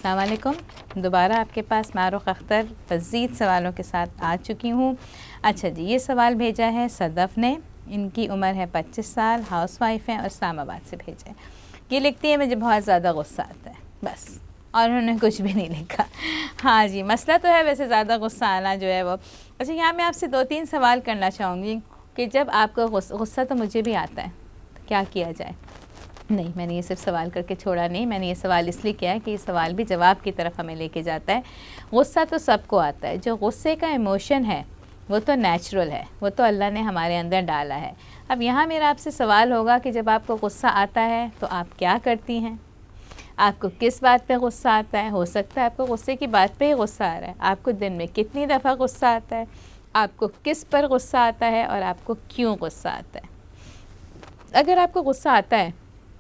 السلام علیکم، دوبارہ آپ کے پاس معروف اختر مزید سوالوں کے ساتھ آ چکی ہوں۔ اچھا جی، یہ سوال بھیجا ہے صدف نے، ان کی عمر ہے 25 سال، ہاؤس وائف ہیں اور اسلام آباد سے بھیجا ہے۔ یہ لکھتی ہے مجھے بہت زیادہ غصہ آتا ہے، بس، اور انہوں نے کچھ بھی نہیں لکھا۔ ہاں جی، مسئلہ تو ہے ویسے زیادہ غصہ آنا جو ہے وہ۔ اچھا، یہاں میں آپ سے 2-3 سوال کرنا چاہوں گی کہ جب آپ کو غصہ تو مجھے بھی آتا ہے، تو کیا کیا جائے؟ نہیں، میں نے یہ صرف سوال کر کے چھوڑا نہیں، میں نے یہ سوال اس لیے کیا ہے کہ یہ سوال بھی جواب کی طرف ہمیں لے کے جاتا ہے۔ غصہ تو سب کو آتا ہے، جو غصے کا ایموشن ہے وہ تو نیچرل ہے، وہ تو اللہ نے ہمارے اندر ڈالا ہے۔ اب یہاں میرا آپ سے سوال ہوگا کہ جب آپ کو غصہ آتا ہے تو آپ کیا کرتی ہیں؟ آپ کو کس بات پہ غصہ آتا ہے؟ ہو سکتا ہے آپ کو غصے کی بات پہ ہی غصہ آ رہا ہے۔ آپ کو دن میں کتنی دفعہ غصہ آتا ہے؟ آپ کو کس پر غصہ آتا ہے اور آپ کو کیوں غصہ آتا ہے؟ اگر آپ کو غصہ آتا ہے،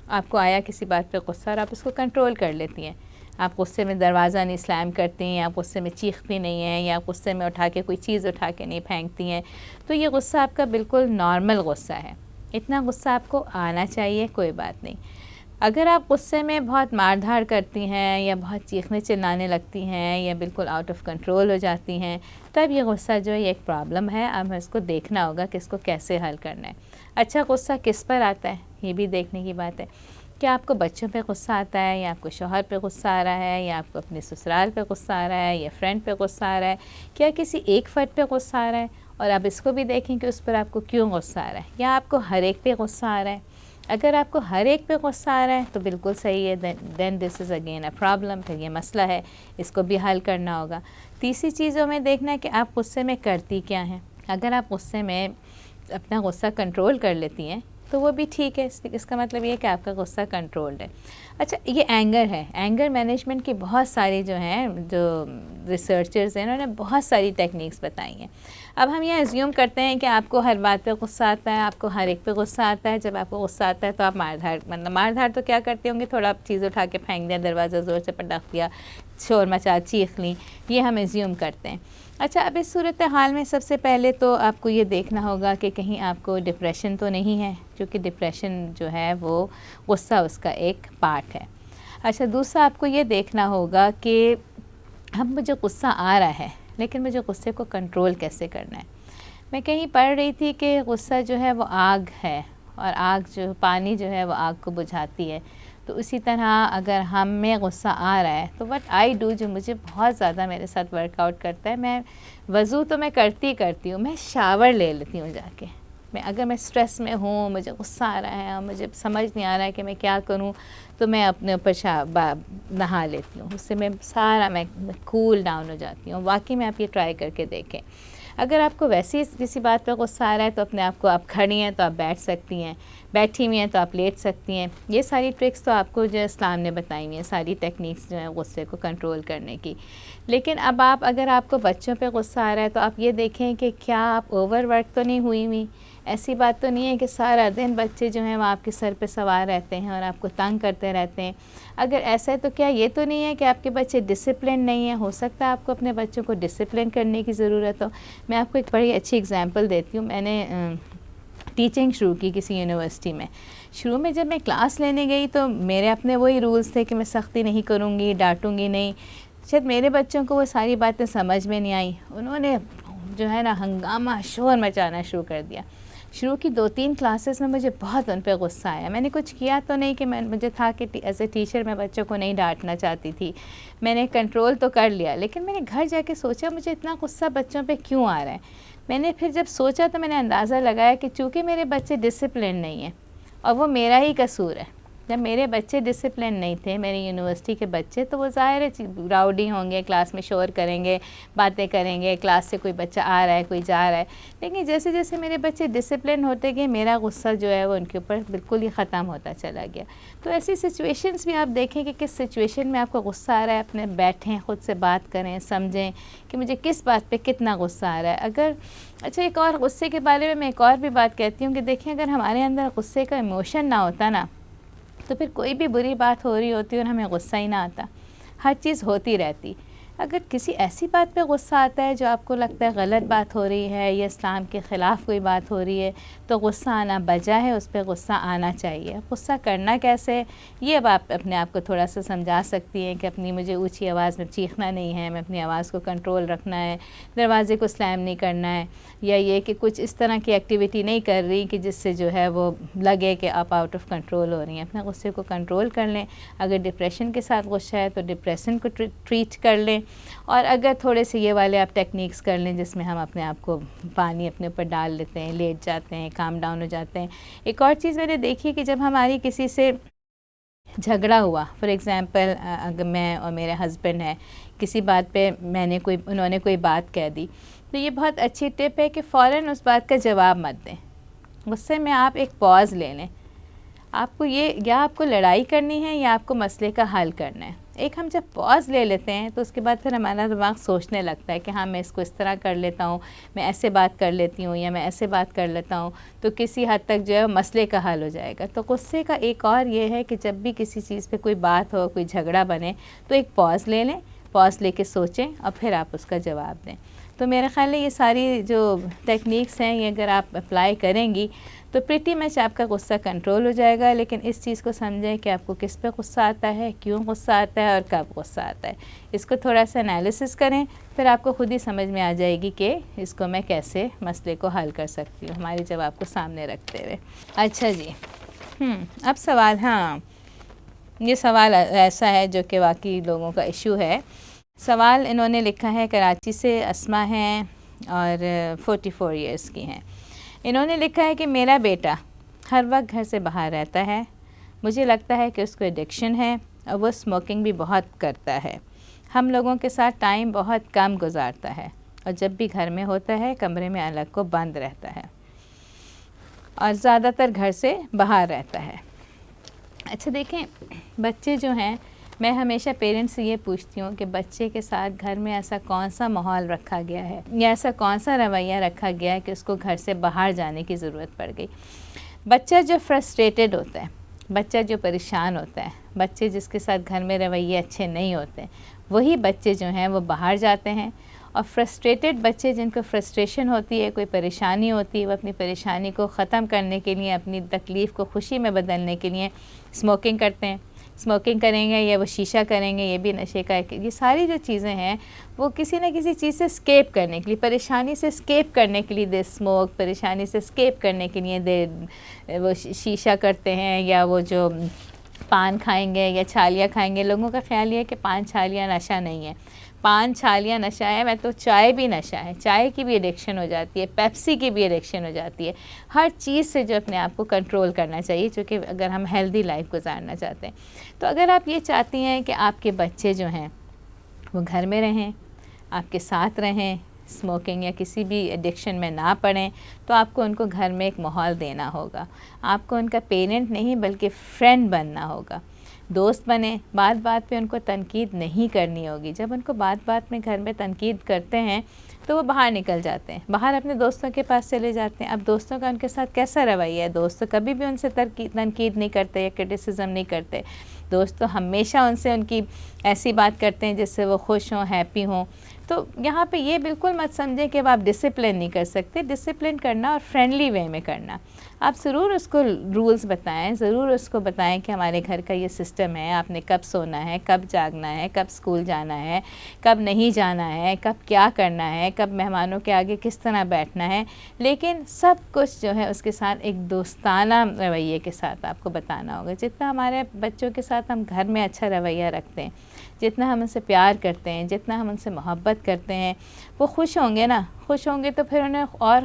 آپ کو آیا کسی بات پہ غصہ اور آپ اس کو کنٹرول کر لیتی ہیں، آپ غصے میں دروازہ نہیں سلام کرتی ہیں، آپ غصے میں چیختی نہیں ہیں، یا غصے میں اٹھا کے کوئی چیز اٹھا کے نہیں پھینکتی ہیں، تو یہ غصہ آپ کا بالکل نارمل غصہ ہے۔ اتنا غصہ آپ کو آنا چاہیے، کوئی بات نہیں۔ اگر آپ غصے میں بہت مار دھاڑ کرتی ہیں یا بہت چیخنے چلانے لگتی ہیں یا بالکل آؤٹ آف کنٹرول ہو جاتی ہیں، تب یہ غصہ جو ہے یہ ایک پرابلم ہے۔ اب ہمیں اس کو دیکھنا ہوگا کہ اس کو کیسے حل کرنا ہے۔ اچھا، غصہ کس پر آتا ہے یہ بھی دیکھنے کی بات ہے۔ کیا آپ کو بچوں پہ غصہ آتا ہے، یا آپ کو شوہر پہ غصہ آ رہا ہے، یا آپ کو اپنے سسرال پہ غصہ آ رہا ہے، یا فرینڈ پہ غصہ آ رہا ہے؟ کیا کسی ایک فرد پہ غصہ آ رہا ہے؟ اور آپ اس کو بھی دیکھیں کہ اس پر آپ کو کیوں غصہ آ رہا ہے، یا آپ کو ہر ایک پہ غصہ آ رہا ہے؟ اگر آپ کو ہر ایک پہ غصہ آ رہا ہے تو بالکل صحیح ہے، دین دس از اگین اے پرابلم، پھر یہ مسئلہ ہے، اس کو بھی حل کرنا ہوگا۔ تیسری چیزوں میں دیکھنا ہے کہ آپ غصے میں کرتی کیا ہیں۔ اگر آپ غصے میں اپنا غصہ کنٹرول کر لیتی ہیں تو وہ بھی ٹھیک ہے، اس کا مطلب یہ ہے کہ آپ کا غصہ کنٹرولڈ ہے۔ اچھا، یہ اینگر ہے، اینگر مینجمنٹ کی بہت ساری جو ہیں جو ریسرچرز ہیں انہوں نے بہت ساری ٹیکنیکس بتائی ہیں۔ اب ہم یہ ایزیوم کرتے ہیں کہ آپ کو ہر بات پہ غصہ آتا ہے، آپ کو ہر ایک پہ غصہ آتا ہے۔ جب آپ کو غصہ آتا ہے تو آپ مار دھاڑ تو کیا کرتے ہوں گے، تھوڑا چیز اٹھا کے پھینک دیا، دروازہ زور سے پٹخ دیا، شور مچا، چیخ لی، یہ ہم ایزیوم کرتے ہیں۔ اچھا، اب اس صورتحال میں سب سے پہلے تو آپ کو یہ دیکھنا ہوگا کہ کہیں آپ کو ڈپریشن تو نہیں ہے، کیونکہ ڈپریشن جو ہے وہ غصہ اس کا ایک پارٹ ہے۔ اچھا، دوسرا آپ کو یہ دیکھنا ہوگا کہ اب مجھے غصہ آ رہا ہے لیکن مجھے غصے کو کنٹرول کیسے کرنا ہے۔ میں کہیں پڑھ رہی تھی کہ غصہ جو ہے وہ آگ ہے، اور پانی جو ہے وہ آگ کو بجھاتی ہے۔ تو اسی طرح اگر ہم میں غصہ آ رہا ہے تو وٹ آئی ڈو، جو مجھے بہت زیادہ میرے ساتھ ورک آؤٹ کرتا ہے، میں وضو تو میں کرتی ہوں، میں شاور لے لیتی ہوں جا کے۔ اگر میں اسٹریس میں ہوں، مجھے غصہ آ رہا ہے اور مجھے سمجھ نہیں آ رہا ہے کہ میں کیا کروں، تو میں اپنے اوپر نہا لیتی ہوں، اس سے میں کول ڈاؤن ہو جاتی ہوں۔ واقعی میں آپ یہ ٹرائی کر کے دیکھیں۔ اگر آپ کو ویسے کسی بات پہ غصہ آ رہا ہے تو اپنے آپ کو، آپ کھڑی ہیں تو آپ بیٹھ سکتی ہیں، بیٹھی ہوئی ہیں تو آپ لیٹ سکتی ہیں۔ یہ ساری ٹرکس تو آپ کو جو اسلام نے بتائی ہوئی ہیں، ساری ٹیکنیکس جو ہیں غصے کو کنٹرول کرنے کی۔ لیکن اب اگر آپ کو بچوں پہ غصہ آ رہا ہے تو آپ یہ دیکھیں کہ کیا آپ اوور ورک تو نہیں ہوئی، ایسی بات تو نہیں ہے کہ سارا دن بچے جو ہیں وہ آپ کے سر پہ سوار رہتے ہیں اور آپ کو تنگ کرتے رہتے ہیں۔ اگر ایسا ہے تو کیا یہ تو نہیں ہے کہ آپ کے بچے ڈسپلن نہیں ہیں؟ ہو سکتا ہے آپ کو اپنے بچوں کو ڈسپلن کرنے کی ضرورت ہو۔ میں آپ کو ایک بڑی اچھی اگزامپل دیتی ہوں۔ میں نے ٹیچنگ شروع کی کسی یونیورسٹی میں۔ شروع میں جب میں کلاس لینے گئی تو میرے اپنے وہی رولز تھے کہ میں سختی نہیں کروں گی، ڈانٹوں گی نہیں۔ شاید میرے بچوں کو وہ ساری باتیں سمجھ میں نہیں آئیں، انہوں نے جو ہے نا ہنگامہ، شور مچانا شروع کر دیا۔ شروع کی 2-3 کلاسز میں مجھے بہت ان پہ غصہ آیا۔ میں نے کچھ کیا تو نہیں کہ مجھے تھا کہ ایز اے ٹیچر میں بچوں کو نہیں ڈانٹنا چاہتی تھی، میں نے کنٹرول تو کر لیا، لیکن میں نے گھر جا کے سوچا مجھے اتنا غصہ بچوں پہ کیوں آ رہا ہے۔ میں نے پھر جب سوچا تو میں نے اندازہ لگایا کہ چونکہ میرے بچے ڈسپلن نہیں ہیں اور وہ میرا ہی قصور ہے۔ جب میرے بچے ڈسپلن نہیں تھے، میری یونیورسٹی کے بچے، تو وہ ظاہر ہے راؤڈی ہوں گے، کلاس میں شور کریں گے، باتیں کریں گے، کلاس سے کوئی بچہ آ رہا ہے، کوئی جا رہا ہے۔ لیکن جیسے جیسے میرے بچے ڈسپلن ہوتے گئے، میرا غصہ جو ہے وہ ان کے اوپر بالکل ہی ختم ہوتا چلا گیا۔ تو ایسی سچویشنز بھی آپ دیکھیں کہ کس سچویشن میں آپ کو غصہ آ رہا ہے، اپنے بیٹھیں، خود سے بات کریں، سمجھیں کہ مجھے کس بات پہ کتنا غصہ آ رہا ہے۔ اچھا، ایک اور غصے کے بارے میں ایک اور بھی بات کہتی ہوں کہ دیکھیں، اگر ہمارے اندر غصے کا ایموشن نہ ہوتا نا، تو پھر کوئی بھی بری بات ہو رہی ہوتی اور ہمیں غصہ ہی نہ آتا، ہر چیز ہوتی رہتی۔ اگر کسی ایسی بات پہ غصہ آتا ہے جو آپ کو لگتا ہے غلط بات ہو رہی ہے یا اسلام کے خلاف کوئی بات ہو رہی ہے تو غصہ آنا بجا ہے، اس پہ غصہ آنا چاہیے۔ غصہ کرنا کیسے ہے یہ اب آپ اپنے آپ کو تھوڑا سا سمجھا سکتی ہیں کہ اپنی مجھے اونچی آواز میں چیخنا نہیں ہے، میں اپنی آواز کو کنٹرول رکھنا ہے، دروازے کو سلام نہیں کرنا ہے، یا یہ کہ کچھ اس طرح کی ایکٹیویٹی نہیں کر رہی کہ جس سے جو ہے وہ لگے کہ آپ آؤٹ آف کنٹرول ہو رہی ہیں۔ اپنے غصے کو کنٹرول کر لیں۔ اگر ڈپریشن کے ساتھ غصہ ہے تو ڈپریشن کو ٹریٹ کر لیں، اور اگر تھوڑے سے یہ والے آپ ٹیکنیکس کر لیں جس میں ہم اپنے آپ کو پانی اپنے اوپر ڈال لیتے ہیں، لیٹ جاتے ہیں، کام ڈاؤن ہو جاتے ہیں۔ ایک اور چیز میں نے دیکھی کہ جب ہماری کسی سے جھگڑا ہوا، فار ایگزامپل اگر میں اور میرے ہسبینڈ ہیں، کسی بات پہ انہوں نے کوئی بات کہہ دی، تو یہ بہت اچھی ٹپ ہے کہ فوراً اس بات کا جواب مت دیں۔ غصے میں آپ ایک پاز لے لیں۔ آپ کو یا آپ کو لڑائی کرنی ہے یا آپ کو مسئلے کا حل کرنا ہے۔ ایک ہم جب پاز لے لیتے ہیں تو اس کے بعد پھر ہمارا دماغ سوچنے لگتا ہے کہ ہاں میں اس کو اس طرح کر لیتا ہوں، میں ایسے بات کر لیتی ہوں یا میں ایسے بات کر لیتا ہوں، تو کسی حد تک جو ہے مسئلے کا حل ہو جائے گا۔ تو غصے کا ایک اور یہ ہے کہ جب بھی کسی چیز پہ کوئی بات ہو، کوئی جھگڑا بنے، تو ایک پاز لے لیں، پاز لے کے سوچیں اور پھر آپ اس کا جواب دیں۔ تو میرے خیال ہے یہ ساری جو ٹیکنیکس ہیں یہ اگر آپ اپلائی کریں گی تو پریٹی مچ آپ کا غصہ کنٹرول ہو جائے گا، لیکن اس چیز کو سمجھیں کہ آپ کو کس پہ غصہ آتا ہے، کیوں غصہ آتا ہے اور کب غصہ آتا ہے۔ اس کو تھوڑا سا انالیسس کریں، پھر آپ کو خود ہی سمجھ میں آ جائے گی کہ اس کو میں کیسے مسئلے کو حل کر سکتی ہوں ہمارے جواب کو سامنے رکھتے ہوئے۔ اچھا جی، اب سوال، ہاں یہ سوال ایسا ہے جو کہ واقعی لوگوں کا ایشو ہے۔ سوال انہوں نے لکھا ہے، کراچی سے اسما ہیں اور 44 ایئرس کی ہیں۔ انہوں نے لکھا ہے کہ میرا بیٹا ہر وقت گھر سے باہر رہتا ہے، مجھے لگتا ہے کہ اس کو ایڈکشن ہے اور وہ اسموکنگ بھی بہت کرتا ہے، ہم لوگوں کے ساتھ ٹائم بہت کم گزارتا ہے اور جب بھی گھر میں ہوتا ہے کمرے میں الگ کو بند رہتا ہے اور زیادہ تر گھر سے باہر رہتا ہے۔ اچھا دیکھیں، بچے جو ہیں، میں ہمیشہ پیرنٹس سے یہ پوچھتی ہوں کہ بچے کے ساتھ گھر میں ایسا کون سا ماحول رکھا گیا ہے یا ایسا کون سا رویہ رکھا گیا ہے کہ اس کو گھر سے باہر جانے کی ضرورت پڑ گئی۔ بچہ جو فرسٹریٹڈ ہوتا ہے، بچہ جو پریشان ہوتا ہے، بچے جس کے ساتھ گھر میں رویے اچھے نہیں ہوتے، وہی بچے جو ہیں وہ باہر جاتے ہیں، اور فرسٹریٹڈ بچے جن کو فرسٹریشن ہوتی ہے، کوئی پریشانی ہوتی ہے، وہ اپنی پریشانی کو ختم کرنے کے لیے، اپنی تکلیف کو خوشی میں بدلنے کے لیے اسموکنگ کرتے ہیں۔ اسموکنگ کریں گے یا وہ شیشہ کریں گے، یہ بھی نشے کا ایک، یہ ساری جو چیزیں ہیں وہ کسی نہ کسی چیز سے اسکیپ کرنے کے لیے، پریشانی سے اسکیپ کرنے کے لیے دے اسموک، پریشانی سے اسکیپ کرنے کے لیے دے وہ شیشہ کرتے ہیں، یا وہ جو پان کھائیں گے یا چھالیاں کھائیں گے۔ لوگوں کا خیال یہ ہے کہ پان چھالیاں نشہ نہیں ہے، پان چھالیاں نشہ ہے، میں تو چائے بھی نشہ ہے، چائے کی بھی ایڈکشن ہو جاتی ہے، پیپسی کی بھی ایڈکشن ہو جاتی ہے۔ ہر چیز سے جو اپنے آپ کو کنٹرول کرنا چاہیے، چونکہ اگر ہم ہیلدی لائف گزارنا چاہتے ہیں۔ تو اگر آپ یہ چاہتی ہیں کہ آپ کے بچے جو ہیں وہ گھر میں رہیں، آپ کے ساتھ رہیں، اسموکنگ یا کسی بھی ایڈکشن میں نہ پڑیں، تو آپ کو ان کو گھر میں ایک ماحول دینا ہوگا۔ آپ کو ان کا پیرنٹ نہیں بلکہ فرینڈ بننا ہوگا، دوست بنیں، بات بات پہ ان کو تنقید نہیں کرنی ہوگی۔ جب ان کو بات بات میں گھر میں تنقید کرتے ہیں تو وہ باہر نکل جاتے ہیں، باہر اپنے دوستوں کے پاس چلے جاتے ہیں۔ اب دوستوں کا ان کے ساتھ کیسا رویہ ہے؟ دوست تو کبھی بھی ان سے تنقید نہیں کرتے یا کرٹیسزم نہیں کرتے، دوست تو ہمیشہ ان سے ان کی ایسی بات کرتے ہیں جس سے وہ خوش ہوں، ہیپی ہوں۔ تو یہاں پہ یہ بالکل مت سمجھیں کہ آپ ڈسپلن نہیں کر سکتے، ڈسپلن کرنا اور فرینڈلی وے میں کرنا۔ آپ ضرور اس کو رولز بتائیں، ضرور اس کو بتائیں کہ ہمارے گھر کا یہ سسٹم ہے، آپ نے کب سونا ہے، کب جاگنا ہے، کب اسکول جانا ہے، کب نہیں جانا ہے، کب کیا کرنا ہے، کب مہمانوں کے آگے کس طرح بیٹھنا ہے، لیکن سب کچھ جو ہے اس کے ساتھ ایک دوستانہ رویے کے ساتھ آپ کو بتانا ہوگا۔ جتنا ہمارے بچوں کے ساتھ ہم گھر میں اچھا رویہ رکھتے ہیں، جتنا ہم ان سے پیار کرتے ہیں، جتنا ہم ان سے محبت کرتے ہیں، وہ خوش ہوں گے نا، خوش ہوں گے تو پھر انہیں اور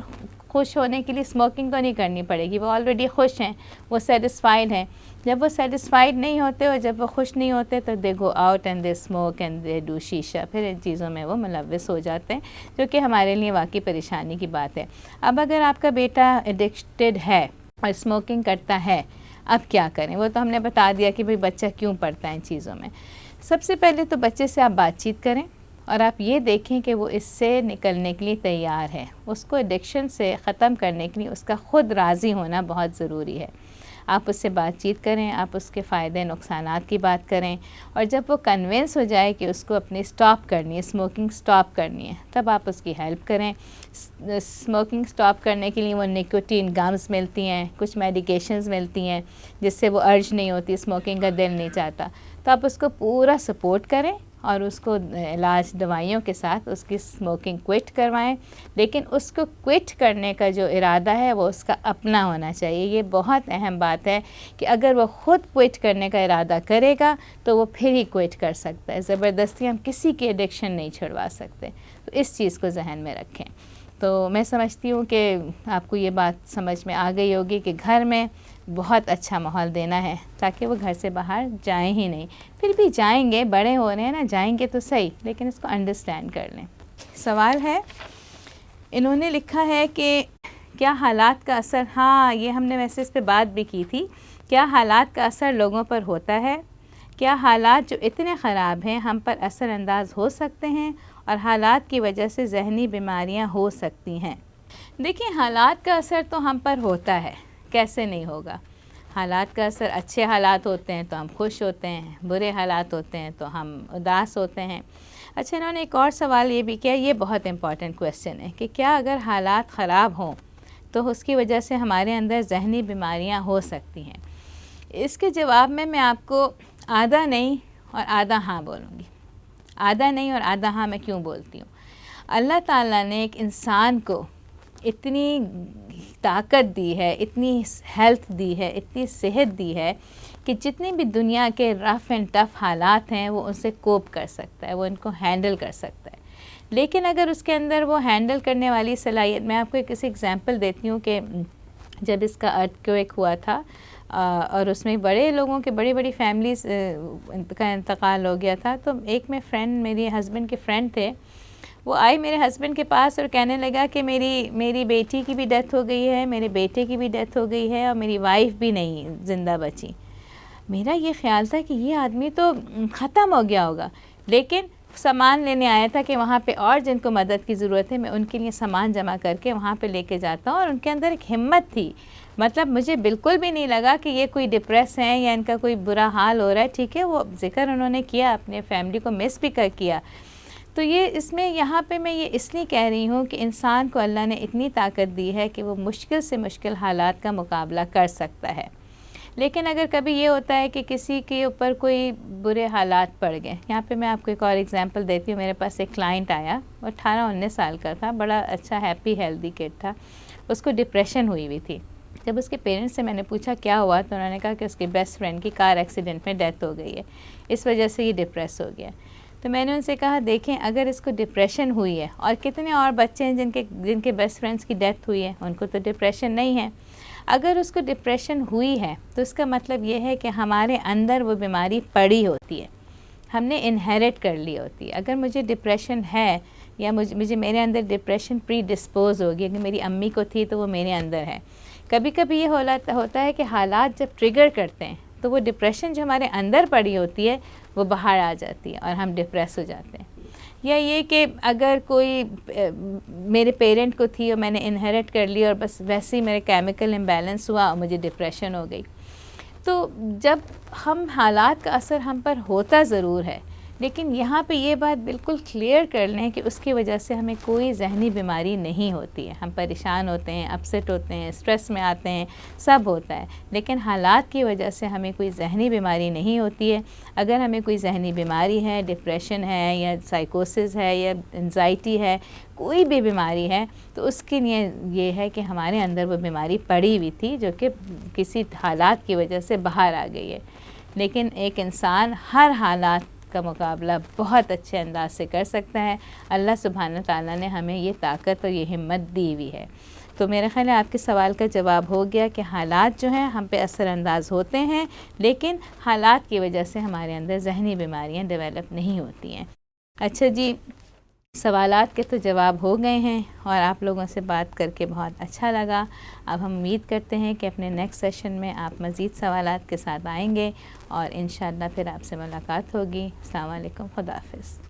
خوش ہونے کے لیے اسموکنگ تو نہیں کرنی پڑے گی، وہ آلریڈی خوش ہیں، وہ سیٹسفائیڈ ہیں۔ جب وہ سیٹسفائیڈ نہیں ہوتے اور جب وہ خوش نہیں ہوتے تو they go out and they smoke and they do شیشہ، پھر ان چیزوں میں وہ ملوث ہو جاتے ہیں، جو کہ ہمارے لیے واقعی پریشانی کی بات ہے۔ اب اگر آپ کا بیٹا ایڈکٹڈ ہے اور اسموکنگ کرتا ہے، اب کیا کریں؟ وہ تو ہم نے بتا دیا کہ بھئی بچہ کیوں پڑتا ہے ان چیزوں میں۔ سب سے پہلے تو بچے سے آپ بات چیت کریں اور آپ یہ دیکھیں کہ وہ اس سے نکلنے کے لیے تیار ہے۔ اس کو ایڈکشن سے ختم کرنے کے لیے اس کا خود راضی ہونا بہت ضروری ہے۔ آپ اس سے بات چیت کریں, آپ اس کے فائدے نقصانات کی بات کریں, اور جب وہ کنونس ہو جائے کہ اس کو اپنی سٹاپ کرنی ہے, اسموکنگ سٹاپ کرنی ہے, تب آپ اس کی ہیلپ کریں. اسموکنگ سٹاپ کرنے کے لیے وہ نیکوٹین گمز ملتی ہیں, کچھ میڈیکیشنز ملتی ہیں جس سے وہ ارج نہیں ہوتی, اسموکنگ کا دل نہیں چاہتا, تو آپ اس کو پورا سپورٹ کریں اور اس کو علاج دوائیوں کے ساتھ اس کی اسموکنگ کوئٹ کروائیں. لیکن اس کو کوئٹ کرنے کا جو ارادہ ہے وہ اس کا اپنا ہونا چاہیے. یہ بہت اہم بات ہے کہ اگر وہ خود کوئٹ کرنے کا ارادہ کرے گا تو وہ پھر ہی کوئٹ کر سکتا ہے. زبردستی ہم کسی کی ایڈکشن نہیں چھڑوا سکتے, تو اس چیز کو ذہن میں رکھیں. تو میں سمجھتی ہوں کہ آپ کو یہ بات سمجھ میں آ گئی ہوگی کہ گھر میں بہت اچھا ماحول دینا ہے تاکہ وہ گھر سے باہر جائیں ہی نہیں. پھر بھی جائیں گے, بڑے ہو رہے ہیں نا, جائیں گے تو صحیح, لیکن اس کو انڈرسٹینڈ کر لیں. سوال ہے, انہوں نے لکھا ہے کہ کیا حالات کا اثر, ہاں یہ ہم نے ویسے اس پہ بات بھی کی تھی, کیا حالات کا اثر لوگوں پر ہوتا ہے؟ کیا حالات جو اتنے خراب ہیں ہم پر اثر انداز ہو سکتے ہیں اور حالات کی وجہ سے ذہنی بیماریاں ہو سکتی ہیں؟ دیکھیں, حالات کا اثر تو ہم پر ہوتا ہے, کیسے نہیں ہوگا. حالات کا اثر, اچھے حالات ہوتے ہیں تو ہم خوش ہوتے ہیں, برے حالات ہوتے ہیں تو ہم اداس ہوتے ہیں. اچھا, انہوں نے ایک اور سوال یہ بھی کیا, یہ بہت امپورٹنٹ کویسچن ہے کہ کیا اگر حالات خراب ہوں تو اس کی وجہ سے ہمارے اندر ذہنی بیماریاں ہو سکتی ہیں؟ اس کے جواب میں آپ کو آدھا نہیں اور آدھا ہاں بولوں گی. آدھا نہیں اور آدھا ہاں میں کیوں بولتی ہوں؟ اللہ تعالیٰ نے ایک انسان کو اتنی طاقت دی ہے, اتنی ہیلتھ دی ہے, اتنی صحت دی ہے کہ جتنی بھی دنیا کے رف اینڈ ٹف حالات ہیں وہ ان سے کوپ کر سکتا ہے, وہ ان کو ہینڈل کر سکتا ہے. لیکن اگر اس کے اندر وہ ہینڈل کرنے والی صلاحیت, میں آپ کو ایک ایگزامپل دیتی ہوں کہ جب اس کا ارتھ ہوا تھا اور اس میں بڑے لوگوں کے, بڑی بڑی فیملیز کا انتقال ہو گیا تھا, تو ایک میں فرینڈ, میری ہسبینڈ کے فرینڈ تھے, وہ آئی میرے ہسبینڈ کے پاس اور کہنے لگا کہ میری بیٹی کی بھی ڈیتھ ہو گئی ہے, میرے بیٹے کی بھی ڈیتھ ہو گئی ہے اور میری وائف بھی نہیں زندہ بچی. میرا یہ خیال تھا کہ یہ آدمی تو ختم ہو گیا ہوگا, لیکن سامان لینے آیا تھا کہ وہاں پہ اور جن کو مدد کی ضرورت ہے میں ان کے لیے سامان جمع کر کے وہاں پہ لے کے جاتا ہوں. اور ان کے اندر ایک ہمت تھی, مطلب مجھے بالکل بھی نہیں لگا کہ یہ کوئی ڈپریس ہیں یا ان کا کوئی برا حال ہو رہا ہے. ٹھیک ہے, وہ ذکر انہوں نے کیا, اپنے فیملی کو مس بھی کیا. تو یہ اس میں یہاں پہ میں یہ اس لیے کہہ رہی ہوں کہ انسان کو اللہ نے اتنی طاقت دی ہے کہ وہ مشکل سے مشکل حالات کا مقابلہ کر سکتا ہے. لیکن اگر کبھی یہ ہوتا ہے کہ کسی کے اوپر کوئی برے حالات پڑ گئے, یہاں پہ میں آپ کو ایک اور ایگزامپل دیتی ہوں. میرے پاس ایک کلائنٹ آیا, وہ 18-19 سال کا تھا, بڑا اچھا ہیپی ہیلدی کڈ تھا. اس کو ڈپریشن ہوئی ہوئی تھی. جب اس کے پیرنٹس سے میں نے پوچھا کیا ہوا, تو انہوں نے کہا کہ اس کے بیسٹ فرینڈ کی کار ایکسیڈنٹ میں ڈیتھ ہو گئی ہے, اس وجہ سے یہ ڈپریس ہو گیا. تو میں نے ان سے کہا دیکھیں, اگر اس کو ڈپریشن ہوئی ہے, اور کتنے اور بچے ہیں جن کے بیسٹ فرینڈس کی ڈیتھ ہوئی ہے, ان کو تو ڈپریشن نہیں ہے. اگر اس کو ڈپریشن ہوئی ہے تو اس کا مطلب یہ ہے کہ ہمارے اندر وہ بیماری پڑی ہوتی ہے, ہم نے انہیریٹ کر لی ہوتی ہے. اگر مجھے ڈپریشن ہے یا میرے اندر ڈپریشن پری ڈسپوز ہوگی, اگر میری امی کو تھی تو وہ میرے اندر ہے. کبھی کبھی یہ ہوتا ہے کہ حالات جب ٹریگر کرتے ہیں تو وہ ڈپریشن جو ہمارے اندر پڑی ہوتی ہے وہ باہر آ جاتی ہے اور ہم ڈپریس ہو جاتے ہیں. یا یہ کہ اگر کوئی میرے پیرنٹ کو تھی اور میں نے انہیریٹ کر لی اور بس ویسے ہی میرے کیمیکل امبیلنس ہوا اور مجھے ڈپریشن ہو گئی. تو جب ہم حالات کا اثر ہم پر ہوتا ضرور ہے, لیکن یہاں پہ یہ بات بالکل کلیئر کر لیں کہ اس کی وجہ سے ہمیں کوئی ذہنی بیماری نہیں ہوتی ہے. ہم پریشان ہوتے ہیں, اپسیٹ ہوتے ہیں, اسٹریس میں آتے ہیں, سب ہوتا ہے, لیکن حالات کی وجہ سے ہمیں کوئی ذہنی بیماری نہیں ہوتی ہے. اگر ہمیں کوئی ذہنی بیماری ہے, ڈپریشن ہے یا سائیکوسس ہے یا انزائٹی ہے, کوئی بھی بیماری ہے, تو اس کے لیے یہ ہے کہ ہمارے اندر وہ بیماری پڑی ہوئی تھی جو کہ کسی حالات کی وجہ سے باہر آ گئی ہے. لیکن ایک انسان ہر حالات کا مقابلہ بہت اچھے انداز سے کر سکتا ہے. اللہ سبحانہ تعالیٰ نے ہمیں یہ طاقت اور یہ ہمت دی ہوئی ہے. تو میرا خیال ہے آپ کے سوال کا جواب ہو گیا کہ حالات جو ہیں ہم پہ اثر انداز ہوتے ہیں, لیکن حالات کی وجہ سے ہمارے اندر ذہنی بیماریاں ڈیولپ نہیں ہوتی ہیں. اچھا جی, سوالات کے تو جواب ہو گئے ہیں اور آپ لوگوں سے بات کر کے بہت اچھا لگا. اب ہم امید کرتے ہیں کہ اپنے نیکسٹ سیشن میں آپ مزید سوالات کے ساتھ آئیں گے اور انشاءاللہ پھر آپ سے ملاقات ہوگی. السلام علیکم, خدا حافظ.